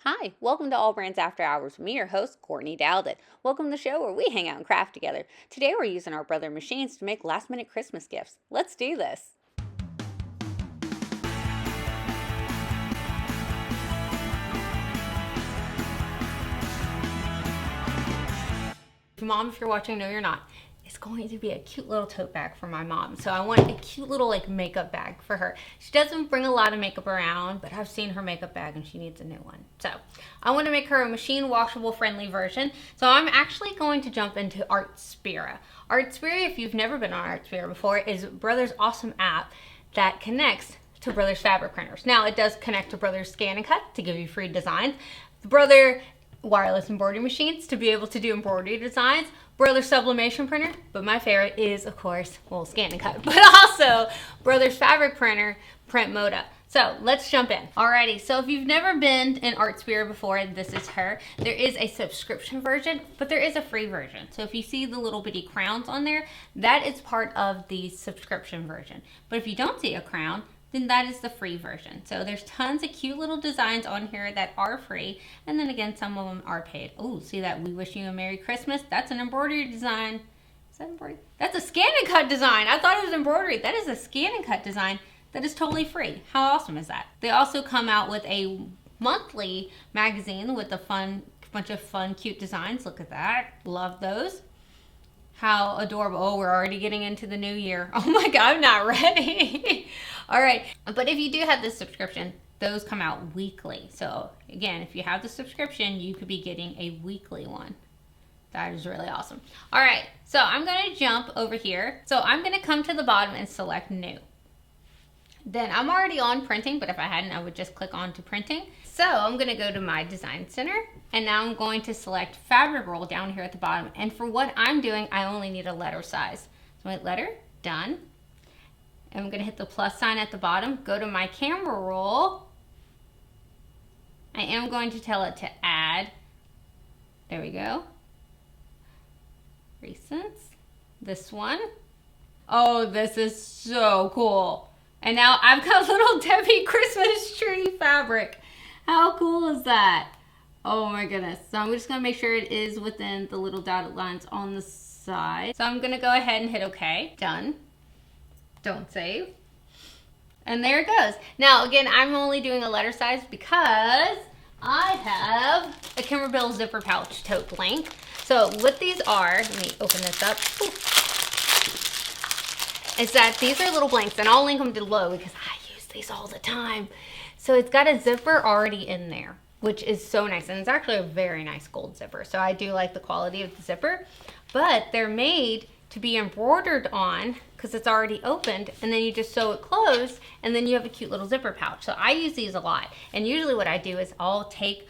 Hi, welcome to AllBrands After Hours with me, your host, Courtney Douthat. Welcome to the show where we hang out and craft together. Today we're using our Brother machines to make last-minute Christmas gifts. Let's do this. Mom, if you're watching, no you're not. It's going to be a cute little tote bag for my mom. So I want a cute little makeup bag for her. She doesn't bring a lot of makeup around, but I've seen her makeup bag and she needs a new one. So I want to make her a machine washable friendly version. So I'm actually going to jump into Artspira. Artspira, if you've never been on Artspira before, is Brother's awesome app that connects to Brother's fabric printers. Now it does connect to Brother's ScanNCut to give you free designs. The Brother wireless embroidery machines to be able to do embroidery designs, Brother sublimation printer, but my favorite is, of course, well, ScanNCut, but also Brother's fabric printer, PrintModa. So let's jump in. Alrighty, so if you've never been in Artspira before, this is her. There is a subscription version, but there is a free version. So if you see the little bitty crowns on there, that is part of the subscription version. But if you don't see a crown, then that is the free version. So there's tons of cute little designs on here that are free. And then again, some of them are paid. Oh, see that We Wish You a Merry Christmas? That's an embroidery design. Is that embroidery? That's a ScanNCut design. I thought it was embroidery. That is a ScanNCut design that is totally free. How awesome is that? They also come out with a monthly magazine with a bunch of fun, cute designs. Look at that. Love those. How adorable. Oh, we're already getting into the new year. Oh my God, I'm not ready. All right, but if you do have this subscription, those come out weekly. So again, if you have the subscription, you could be getting a weekly one. That is really awesome. All right, so I'm gonna jump over here. So I'm gonna come to the bottom and select new. Then I'm already on printing, but if I hadn't, I would just click on to printing. So I'm gonna go to my design center, and now I'm going to select fabric roll down here at the bottom. And for what I'm doing, I only need a letter size. So my letter, done. And I'm gonna hit the plus sign at the bottom, go to my camera roll. I am going to tell it to add, there we go. Recents, this one. Oh, this is so cool. And now I've got little Debbie Christmas tree fabric. How cool is that? Oh my goodness. So I'm just gonna make sure it is within the little dotted lines on the side. So I'm gonna go ahead and hit okay, done. Don't save. And there it goes. Now again, I'm only doing a letter size because I have a Kimmerbill zipper pouch tote blank. So what these are, let me open this up. Ooh. Is that these are little blanks, and I'll link them below because I use these all the time. So it's got a zipper already in there, which is so nice. And it's actually a very nice gold zipper. So I do like the quality of the zipper, but they're made to be embroidered on because it's already opened, and then you just sew it closed, and then you have a cute little zipper pouch. So I use these a lot. And usually what I do is I'll take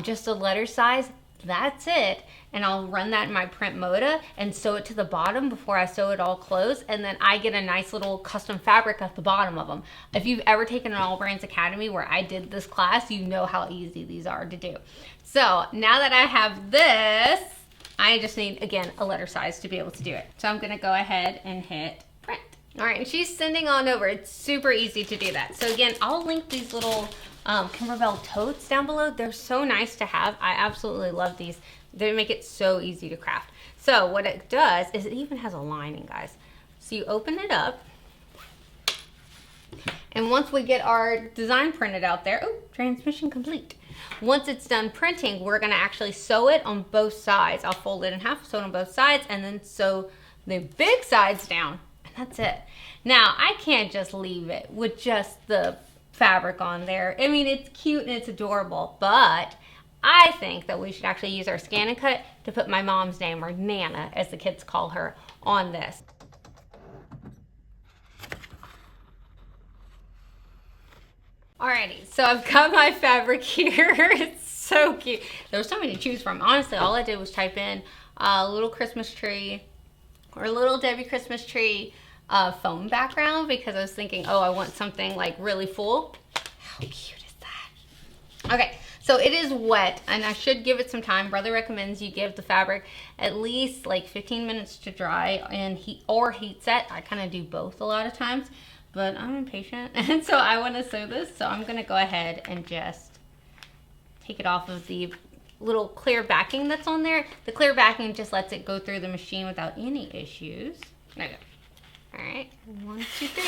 just a letter size, that's it, and I'll run that in my PrintModa and sew it to the bottom before I sew it all closed, and then I get a nice little custom fabric at the bottom of them. If you've ever taken an AllBrands Academy where I did this class, you know how easy these are to do. So now that I have this, I just need, again, a letter size to be able to do it. So I'm gonna go ahead and hit print. All right, and she's sending on over. It's super easy to do that. So again, I'll link these little Kimmerbill totes down below. They're so nice to have. I absolutely love these. They make it so easy to craft. So what it does is it even has a lining, guys. So you open it up, and once we get our design printed out there, oh, transmission complete. Once it's done printing, we're gonna actually sew it on both sides. I'll fold it in half, sew it on both sides, and then sew the big sides down, and that's it. Now, I can't just leave it with just the fabric on there. I mean, it's cute and it's adorable, but I think that we should actually use our ScanNCut to put my mom's name, or Nana, as the kids call her, on this. Alrighty, so I've got my fabric here. It's so cute. There's so many to choose from. Honestly, all I did was type in a little Christmas tree or little Debbie Christmas tree foam background because I was thinking, oh, I want something like really full. How cute is that? Okay, so it is wet and I should give it some time. Brother recommends you give the fabric at least like 15 minutes to dry and heat set. I kind of do both a lot of times, but I'm impatient and so I want to sew this. So I'm going to go ahead and just take it off of the little clear backing that's on there. The clear backing just lets it go through the machine without any issues. There you go. All right, 1, 2, 3.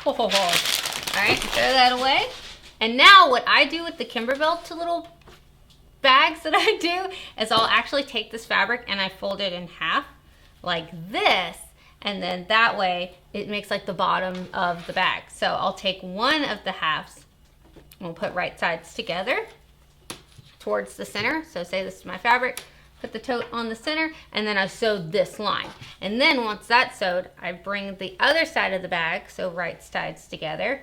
Ho, ho, ho. All right, throw that away. And now what I do with the Kimberbell little bags that I do is I'll actually take this fabric and I fold it in half like this, and then that way it makes like the bottom of the bag. So I'll take one of the halves and we'll put right sides together towards the center. So say this is my fabric, put the tote on the center, and then I sewed this line. And then once that's sewed, I bring the other side of the bag, so right sides together,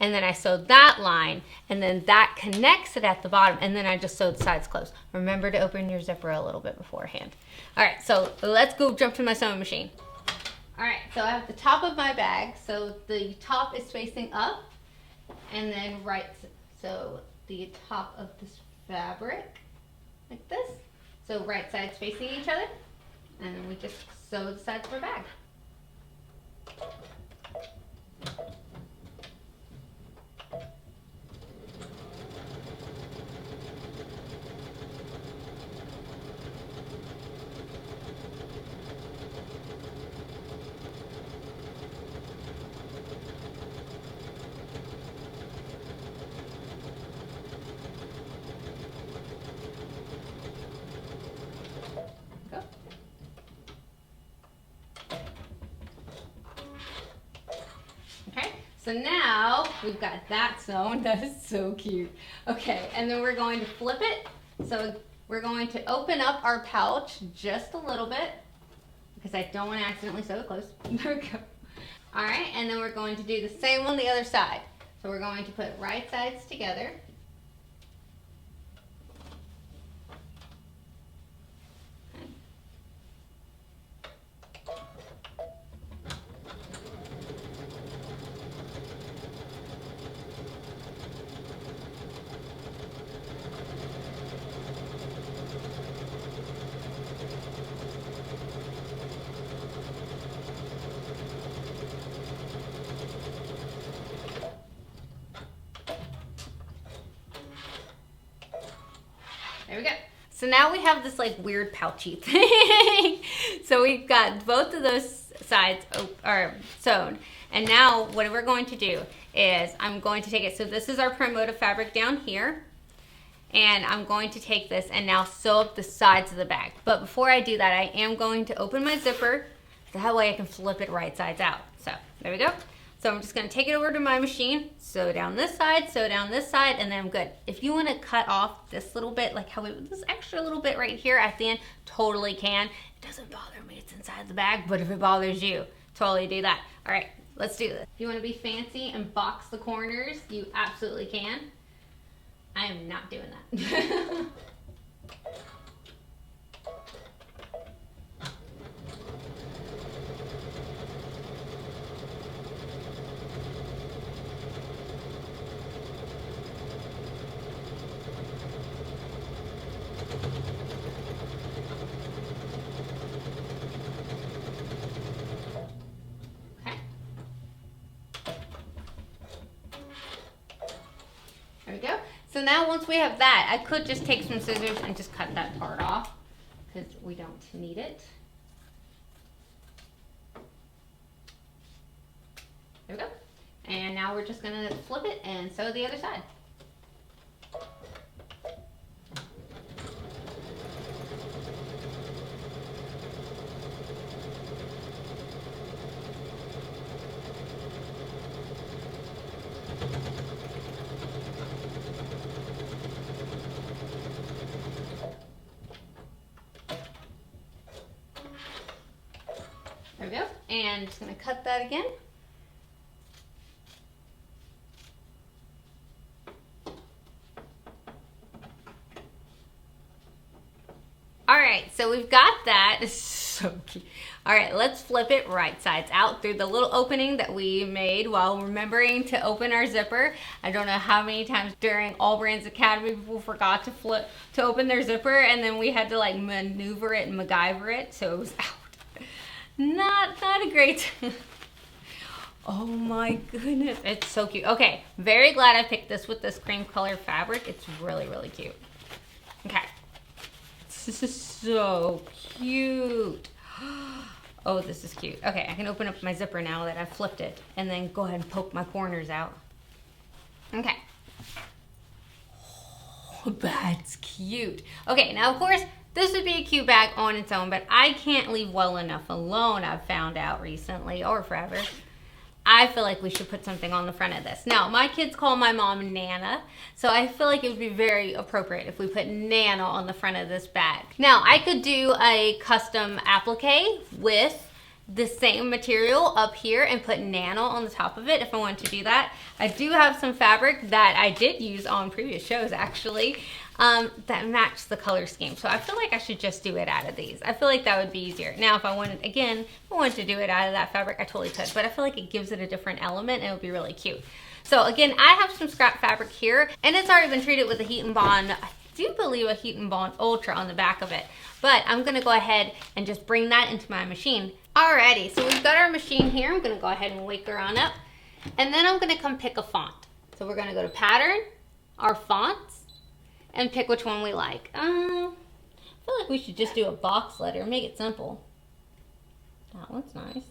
and then I sewed that line, and then that connects it at the bottom, and then I just sewed the sides closed. Remember to open your zipper a little bit beforehand. All right, so let's go jump to my sewing machine. All right, so I have the top of my bag, so the top is facing up, and then right, so the top of this fabric, like this. So right sides facing each other, and then we just sew the sides of our bag. So now we've got that sewn. That is so cute. Okay, and then we're going to flip it. So we're going to open up our pouch just a little bit because I don't want to accidentally sew it closed. There we go. All right, and then we're going to do the same on the other side. So we're going to put right sides together. There we go. So now we have this like weird pouchy thing. So we've got both of those sides are sewn. And now what we're going to do is I'm going to take it. So this is our PrintModa fabric down here. And I'm going to take this and now sew up the sides of the bag. But before I do that, I am going to open my zipper. That way I can flip it right sides out. So there we go. So I'm just gonna take it over to my machine, sew down this side, and then I'm good. If you wanna cut off this little bit, like how this extra little bit right here at the end, totally can. It doesn't bother me, it's inside the bag, but if it bothers you, totally do that. All right, let's do this. If you wanna be fancy and box the corners, you absolutely can. I am not doing that. There we go. So now once we have that, I could just take some scissors and just cut that part off because we don't need it. There we go. And now we're just gonna flip it and sew the other side. There we go. And just gonna cut that again. All right, so we've got that. It's so cute. All right, let's flip it right sides out through the little opening that we made while remembering to open our zipper. I don't know how many times during AllBrands Academy people forgot to open their zipper, and then we had to like maneuver it and MacGyver it, so it was out. Not a great. Oh my goodness, it's so cute. Okay, very glad I picked this with this cream color fabric. It's really, really cute. Okay, this is so cute. Oh, this is cute. Okay, I can open up my zipper now that I've flipped it and then go ahead and poke my corners out. Okay. Oh, that's cute. Okay, now of course, this would be a cute bag on its own, but I can't leave well enough alone, I've found out recently, or forever. I feel like we should put something on the front of this. Now, my kids call my mom Nana, so I feel like it would be very appropriate if we put Nana on the front of this bag. Now, I could do a custom applique with the same material up here and put Nana on the top of it if I wanted to do that. I do have some fabric that I did use on previous shows, actually, that match the color scheme. So I feel like I should just do it out of these. I feel like that would be easier. Now, if I wanted, again, if I wanted to do it out of that fabric, I totally could, but I feel like it gives it a different element and it would be really cute. So again, I have some scrap fabric here and it's already been treated with a Heat and Bond, I do believe a Heat and Bond Ultra on the back of it, but I'm gonna go ahead and just bring that into my machine. Alrighty, so we've got our machine here. I'm gonna go ahead and wake her on up and then I'm gonna come pick a font. So we're gonna go to pattern, our fonts, and pick which one we like. I feel like we should just do a box letter, make it simple. That one's nice.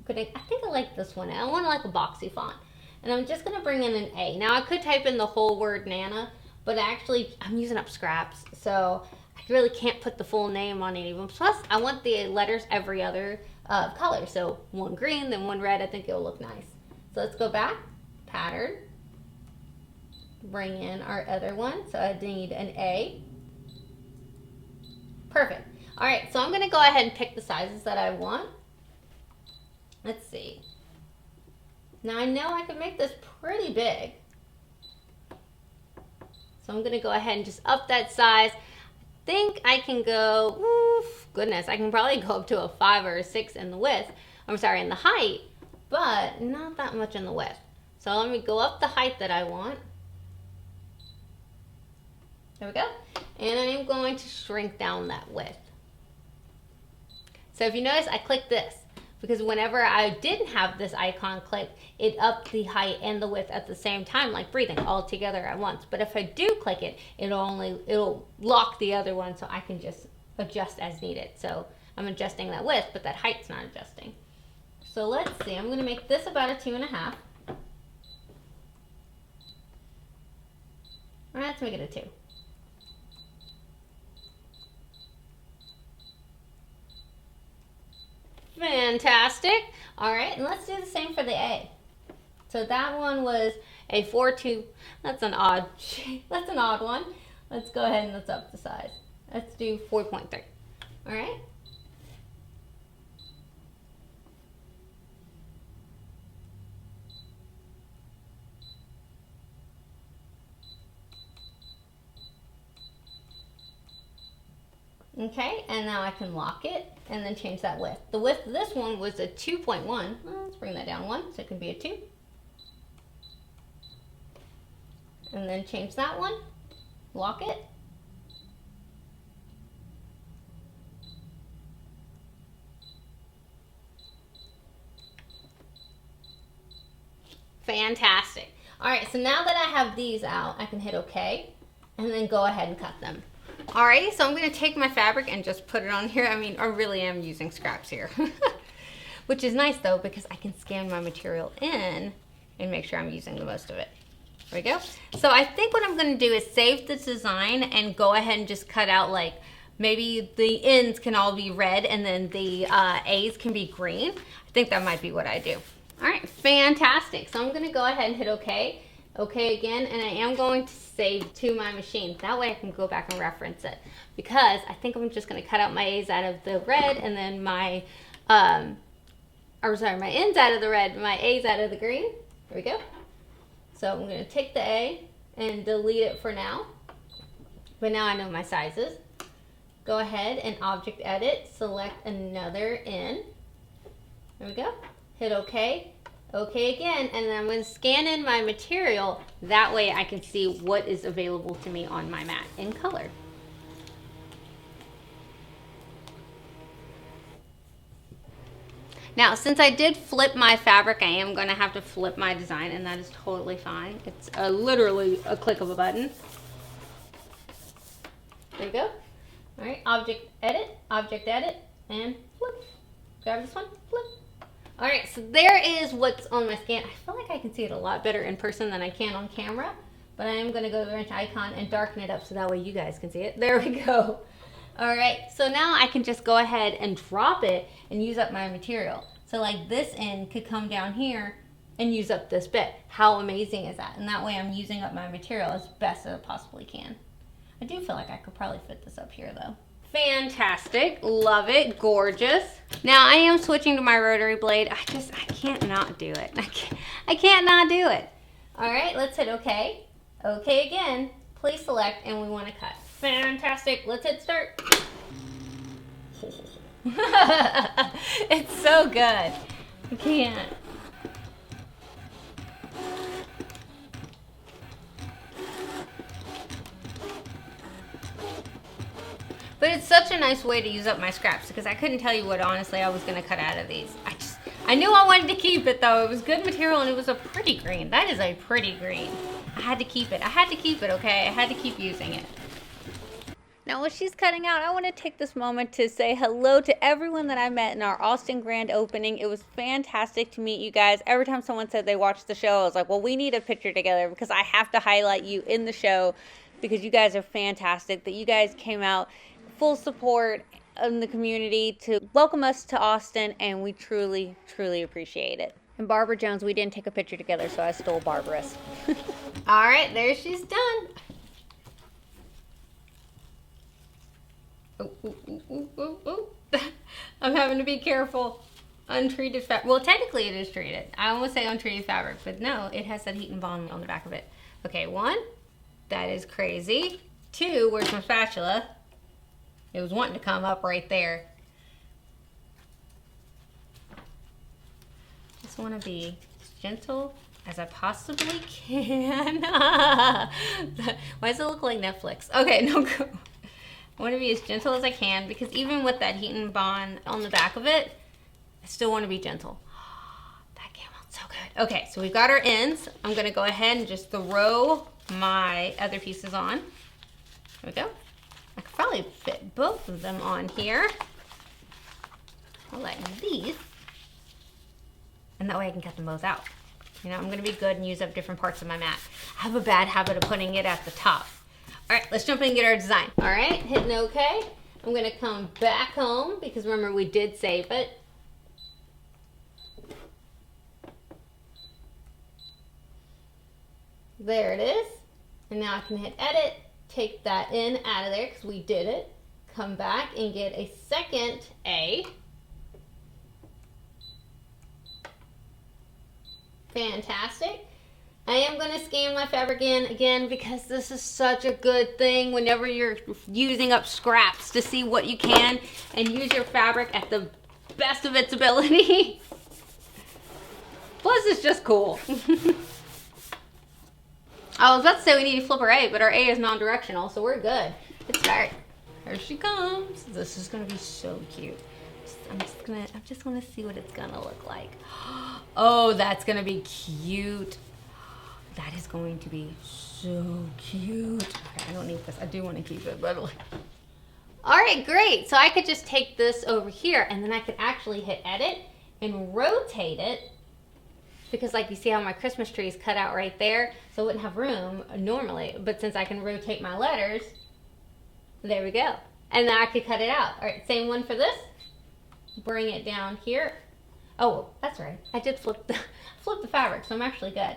I think I like this one. I want like a boxy font. And I'm just gonna bring in an A. Now I could type in the whole word Nana, but actually I'm using up scraps, so I really can't put the full name on any of them. Plus, I want the letters every other color. So one green, then one red, I think it'll look nice. So let's go back. Pattern, bring in our other one, so I need an A. Perfect. All right, so I'm gonna go ahead and pick the sizes that I want. Let's see. Now I know I can make this pretty big, so I'm gonna go ahead and just up that size. I think I can go, oof, goodness, I can probably go up to a 5 or a 6 in the width, I'm sorry, in the height, but not that much in the width. So let me go up the height that I want. There we go. And I am going to shrink down that width. So if you notice, I clicked this because whenever I didn't have this icon clicked, it upped the height and the width at the same time, like breathing, all together at once. But if I do click it, it'll lock the other one so I can just adjust as needed. So I'm adjusting that width, but that height's not adjusting. So let's see, I'm gonna make this about a 2.5. All right, let's make it a 2. Fantastic. All right, and let's do the same for the A. So that one was a 4.2. That's an odd one. Let's go ahead and let's up the size. Let's do 4.3. All right. Okay, and now I can lock it and then change that width. The width of this one was a 2.1. Well, let's bring that down 1 so it can be a 2. And then change that one, lock it. Fantastic. All right, so now that I have these out, I can hit OK and then go ahead and cut them. Alrighty, so I'm going to take my fabric and just put it on here. I mean, I really am using scraps here, which is nice though because I can scan my material in and make sure I'm using the most of it. There we go. So I think what I'm going to do is save this design and go ahead and just cut out like maybe the ends can all be red and then the A's can be green. I think that might be what I do. All right, fantastic. So I'm going to go ahead and hit OK. OK again, and I am going to save to my machine. That way I can go back and reference it because I think I'm just going to cut out my A's out of the red and then my, my ends out of the red, my A's out of the green. There we go. So I'm going to take the A and delete it for now. But now I know my sizes. Go ahead and object edit, select another N. There we go. Hit OK. OK again, and then I'm going to scan in my material. That way I can see what is available to me on my mat in color. Now, since I did flip my fabric, I am going to have to flip my design, and that is totally fine. It's literally a click of a button. There you go. All right, object edit, and flip. Grab this one, flip. All right, so there is what's on my scan. I feel like I can see it a lot better in person than I can on camera, but I am going to go to the wrench icon and darken it up so that way you guys can see it. There we go. All right, so now I can just go ahead and drop it and use up my material. So like this end could come down here and use up this bit. How amazing is that? And that way I'm using up my material as best as I possibly can. I do feel like I could probably fit this up here though. Fantastic, love it, gorgeous. Now I am switching to my rotary blade. I can't not do it. I can't not do it. All right, let's hit okay. Okay again, please select, and we want to cut. Fantastic, let's hit start. It's so good. I can't. But it's such a nice way to use up my scraps because I couldn't tell you what honestly I was going to cut out of these. I knew I wanted to keep it though. It was good material and it was a pretty green. That is a pretty green. I had to keep it. I had to keep it, okay? I had to keep using it. Now, while she's cutting out, I want to take this moment to say hello to everyone that I met in our Austin grand opening. It was fantastic to meet you guys. Every time someone said they watched the show, I was like, well, we need a picture together because I have to highlight you in the show because you guys are fantastic, that you guys came out full support in the community to welcome us to Austin, and we truly, truly appreciate it. And Barbara Jones, we didn't take a picture together, so I stole Barbara's. All right, there she's done. Ooh. I'm having to be careful. Untreated fabric. Well, technically it is treated. I almost say untreated fabric, but no, it has that heat and bond on the back of it. Okay, 1, that is crazy. 2, where's my spatula? It was wanting to come up right there. Just want to be as gentle as I possibly can. Why does it look like Netflix? Okay, no, go. I want to be as gentle as I can because even with that heat and bond on the back of it, I still want to be gentle. That came out so good. Okay, so we've got our ends. I'm going to go ahead and just throw my other pieces on. There we go. I could probably fit both of them on here. I'll like these. And that way I can cut them both out. You know, I'm going to be good and use up different parts of my mat. I have a bad habit of putting it at the top. All right, let's jump in and get our design. All right, hitting okay. I'm gonna come back home because remember we did save it. There it is. And now I can hit edit, take that in out of there because we did it. Come back and get a second A. Fantastic. I am going to scan my fabric in again because this is such a good thing whenever you're using up scraps to see what you can and use your fabric at the best of its ability. Plus, it's just cool. I was about to say we need to flip our A, but our A is non-directional, so we're good. Let's start. Here she comes. This is going to be so cute. I'm just gonna see what it's gonna look like. Oh, that's gonna be cute. That is going to be so cute. Okay, I don't need this. I do want to keep it, but all right, great. So I could just take this over here and then I could actually hit edit and rotate it because like you see how my Christmas tree is cut out right there, so it wouldn't have room normally. But since I can rotate my letters, there we go. And then I could cut it out. All right, same one for this. Bring it down here. Oh, that's right. I did flip the fabric, so I'm actually good.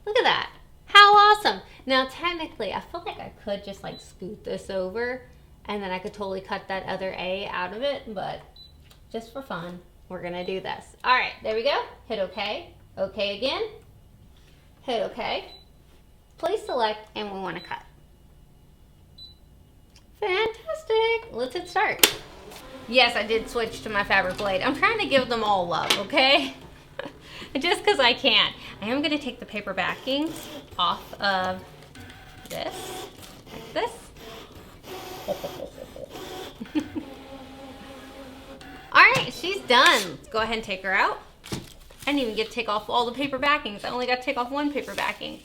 Look at that. How awesome. Now, technically, I feel like I could just like scoot this over and then I could totally cut that other A out of it, but just for fun, we're gonna do this. All right, there we go. Hit okay. Okay again. Hit okay. Please select, and we wanna cut. Fantastic. Let's hit start. Yes, I did switch to my fabric blade. I'm trying to give them all love, okay? Just because I can. I am going to take the paper backing off of this, like this. All right, she's done. Let's go ahead and take her out. I didn't even get to take off all the paper backings. I only got to take off one paper backing.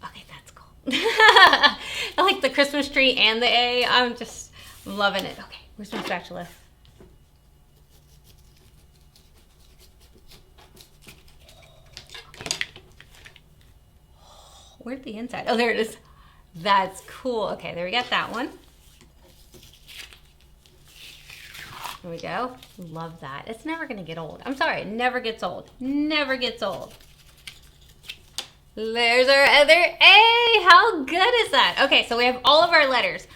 Okay, that's cool. I like the Christmas tree and the A. I'm just loving it. Okay, where's my spatula? Okay. Where's the inside? Oh, there it is. That's cool. Okay, there we got that one. There we go. Love that. It's never gonna get old. I'm sorry, it never gets old. Never gets old. There's our other A. How good is that? Okay, so we have all of our letters.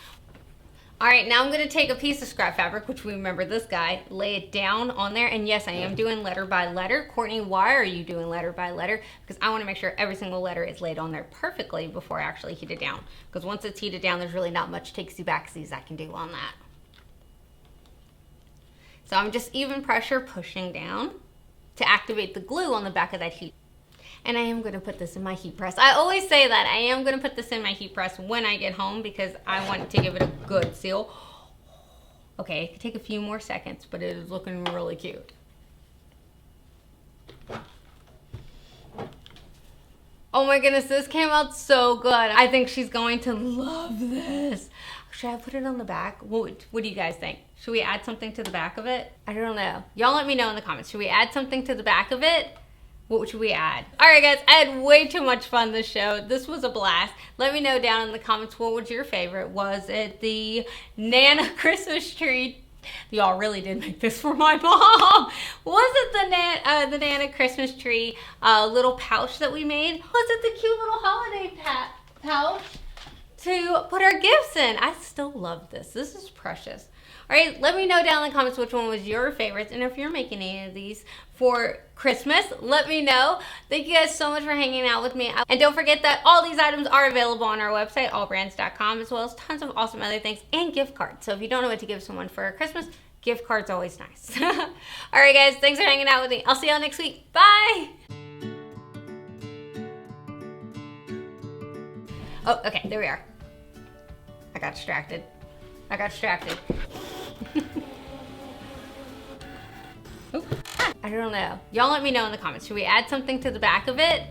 All right, now I'm gonna take a piece of scrap fabric, which we remember this guy, lay it down on there. And yes, I am doing letter by letter. Courtney, why are you doing letter by letter? Because I wanna make sure every single letter is laid on there perfectly before I actually heat it down. Because once it's heated down, there's really not much takesy-backsies I can do on that. So I'm just even pressure pushing down to activate the glue on the back of that heat. And I am gonna put this in my heat press. I always say that. I am gonna put this in my heat press when I get home because I want to give it a good seal. Okay, it could take a few more seconds, but it is looking really cute. Oh my goodness, this came out so good. I think she's going to love this. Should I put it on the back? What do you guys think? Should we add something to the back of it? I don't know. Y'all let me know in the comments. Should we add something to the back of it? What should we add? All right, guys, I had way too much fun this show. This was a blast. Let me know down in the comments what was your favorite. Was it the Nana Christmas tree? Y'all really did make this for my mom. Was it the Nana Christmas tree little pouch that we made? Was it the cute little holiday pouch to put our gifts in? I still love this. This is precious. All right, let me know down in the comments which one was your favorites, and if you're making any of these for Christmas, let me know. Thank you guys so much for hanging out with me. And don't forget that all these items are available on our website, allbrands.com, as well as tons of awesome other things and gift cards. So if you don't know what to give someone for Christmas, gift cards always nice. All right, guys, thanks for hanging out with me. I'll see y'all next week. Bye. Oh, okay, there we are. I got distracted. Oop. I don't know. Y'all let me know in the comments. Should we add something to the back of it?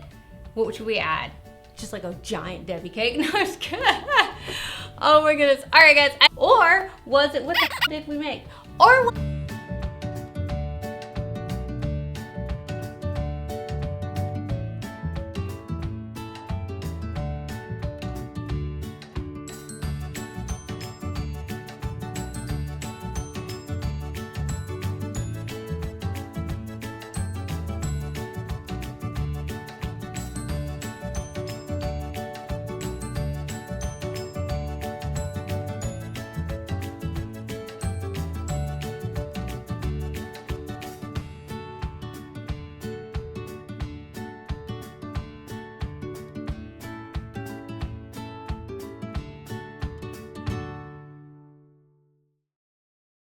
What should we add? Just like a giant Debbie cake? No, I'm just kidding. Oh my goodness. All right, guys. Or was it, what the did we make? Or